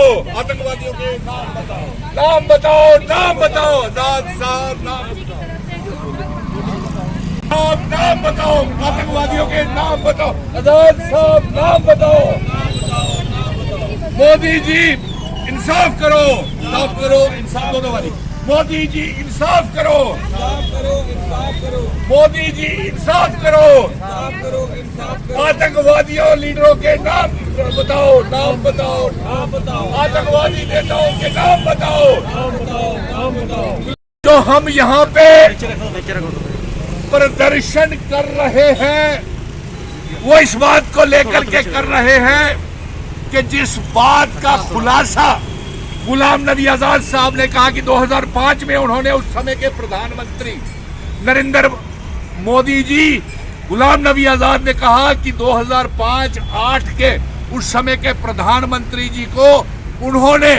आतंकवादियों के नाम बताओ, नाम बताओ, नाम बताओ। आजाद साहब नाम नाम बताओ, आतंकवादियों के नाम बताओ। आजाद साहब नाम बताओ। मोदी जी इंसाफ करो, इंसाफ करो, इंसाफ दो वाली। मोदी जी इंसाफ करो, इंसाफ करो, इंसाफ करो। मोदी जी इंसाफ करो, इंसाफ करो, इंसाफ करो। आतंकवादियों लीडरों के नाम बताओ, नाम बताओ, नाम बताओ। आतंकवादी नेताओं के नाम बताओ, नाम बताओ, नाम बताओ। जो हम यहाँ पे प्रदर्शन कर रहे हैं वो इस बात को लेकर के कर रहे हैं कि जिस बात का खुलासा गुलाम नबी आजाद साहब ने कहा कि 2005 में उन्होंने उस समय के प्रधानमंत्री नरेंद्र मोदी जी, गुलाम नबी आजाद ने कहा कि 2005-8 के उस समय के प्रधानमंत्री जी को उन्होंने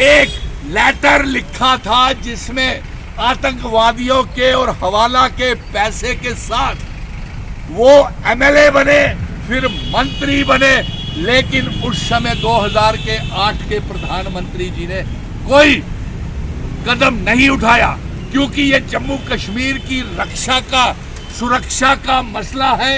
एक लेटर लिखा था जिसमें आतंकवादियों के और हवाला के पैसे के साथ वो एमएलए बने, फिर मंत्री बने, लेकिन उस समय 2008 के प्रधानमंत्री जी ने कोई कदम नहीं उठाया, क्योंकि ये जम्मू कश्मीर की रक्षा का, सुरक्षा का मसला है।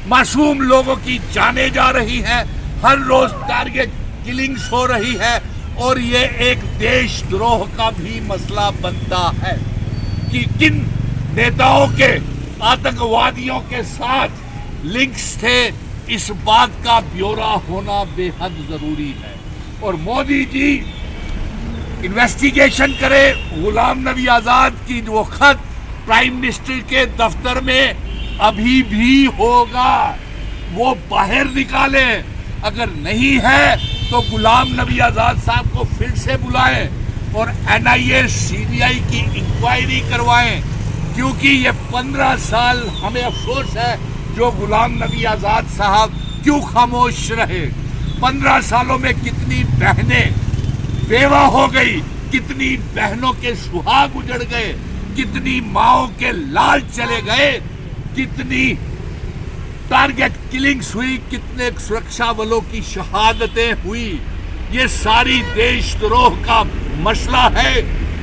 मासूम लोगों की जानें जा रही हैं, हर रोज टारगेट किलिंग्स हो रही है, और ये एक देशद्रोह का भी मसला बनता है कि किन नेताओं के आतंकवादियों के साथ लिंक्स थे। इस बात का ब्यौरा होना बेहद जरूरी है और मोदी जी इन्वेस्टिगेशन करे। गुलाम नबी आजाद की वो खत प्राइम मिनिस्टर के दफ्तर में अभी भी होगा, वो बाहर निकाले। अगर नहीं है तो गुलाम नबी आजाद साहब को फिर से बुलाएं और एनआईए सीबीआई की इंक्वायरी करवाएं, क्योंकि ये 15 साल हमें अफसोस है जो गुलाम नबी आजाद साहब क्यों खामोश रहे। 15 सालों में कितनी बहनें बेवा हो गई, कितनी बहनों के सुहाग उजड़ गए, कितनी माओं के लाल चले गए, कितनी टारगेट किलिंग्स हुई, कितने सुरक्षा बलों की शहादतें हुई। ये सारी देशद्रोह का मसला है,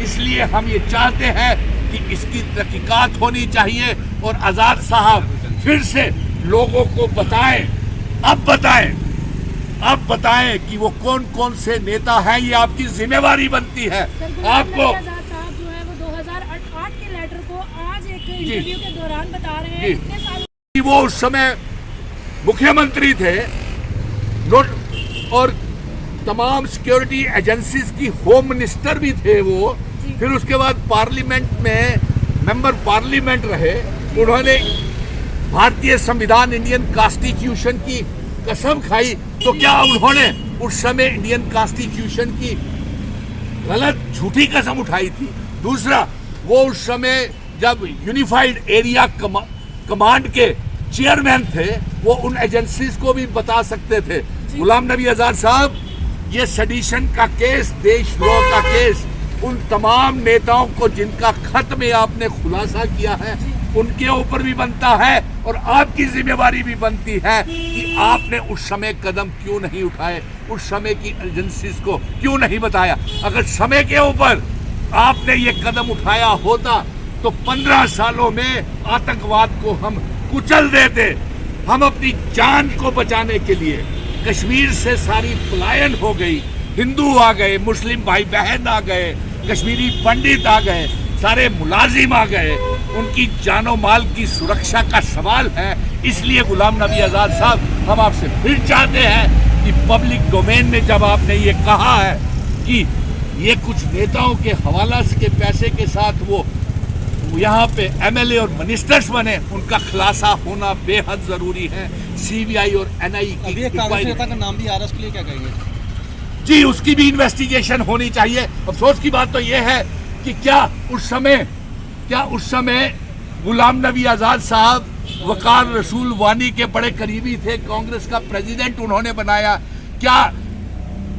इसलिए हम ये चाहते हैं कि इसकी तहकीकात होनी चाहिए और आजाद साहब फिर से लोगों को बताएं, अब बताएं कि वो कौन कौन से नेता हैं। ये आपकी जिम्मेवारी बनती है। आपको जो है वो 2008 के लेटर को आज एक इंटरव्यू के दौरान बता रहे हैं इतने साल वो उस समय मुख्यमंत्री थे और तमाम सिक्योरिटी एजेंसीज की होम मिनिस्टर भी थे वो। फिर उसके बाद पार्लियामेंट में मेंबर पार्लियामेंट रहे। उन्होंने भारतीय संविधान, इंडियन कॉन्स्टिट्यूशन की कसम खाई। तो क्या उन्होंने उस समय इंडियन कॉन्स्टिट्यूशन की गलत झूठी कसम उठाई थी? दूसरा, वो उस समय जब यूनिफाइड एरिया कमांड के चेयरमैन थे, वो उन एजेंसीज को भी बता सकते थे। गुलाम नबी आजाद साहब, ये सेडिशन का केस, देशद्रोह का केस, उन तमाम नेताओं को जिनका खत में आपने खुलासा किया है उनके ऊपर भी बनता है और आपकी जिम्मेवारी भी बनती है कि आपने उस समय कदम क्यों नहीं उठाए, उस समय की एजेंसीज को क्यों नहीं बताया। अगर समय के ऊपर आपने ये कदम उठाया होता तो 15 सालों में आतंकवाद को हम कुचल देते। हम अपनी जान को बचाने के लिए, कश्मीर से सारी पलायन हो गई, हिंदू आ गए, मुस्लिम भाई बहन आ गए, कश्मीरी पंडित आ गए, सारे मुलाजिम आ गए, उनकी जानो माल की सुरक्षा का सवाल है। इसलिए गुलाम नबी आजाद साहब, हम आपसे फिर चाहते हैं कि पब्लिक डोमेन में जब आपने ये कहा है कि ये कुछ नेताओं के हवाला के पैसे के साथ वो यहाँ पे एमएलए और मिनिस्टर्स बने, उनका खुलासा होना बेहद जरूरी है। सीबीआई और एनआई की कांग्रेस नेता का नाम भी आ रहा है, उसके लिए क्या कहेंगे? जी, उसकी भी इन्वेस्टिगेशन होनी चाहिए। अफसोस की बात तो ये है कि क्या उस समय गुलाम नबी आजाद साहब वकार रसूल वानी के बड़े करीबी थे, कांग्रेस का प्रेसिडेंट उन्होंने बनाया, क्या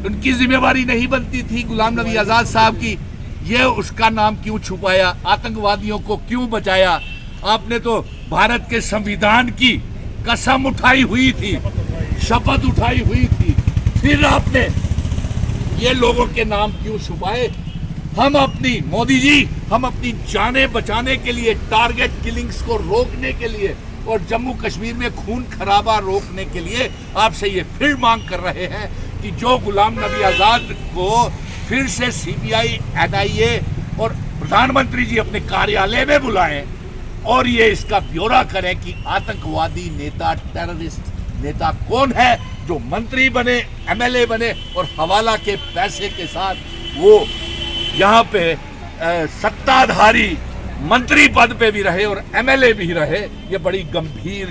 उनकी जिम्मेवारी नहीं बनती थी गुलाम नबी आजाद साहब की? ये उसका नाम क्यों छुपाया, आतंकवादियों को क्यों बचाया? आपने तो भारत के संविधान की कसम उठाई हुई थी, शपथ उठाई हुई थी, फिर आपने ये लोगों के नाम क्यों छुपाए? हम अपनी मोदी जी, हम अपनी जानें बचाने के लिए, टारगेट किलिंग्स को रोकने के लिए और जम्मू कश्मीर में खून खराबा रोकने के लिए आपसे ये फिर मांग कर रहे हैं कि जो गुलाम नबी आजाद को फिर से सीबीआई, एनआईए और प्रधानमंत्री जी अपने कार्यालय में बुलाएं और ये इसका ब्यौरा करें कि आतंकवादी नेता, टेररिस्ट नेता कौन है जो मंत्री बने, एमएलए बने और हवाला के पैसे के साथ वो यहाँ पे सत्ताधारी मंत्री पद पे भी रहे और एमएलए भी रहे। ये बड़ी गंभीर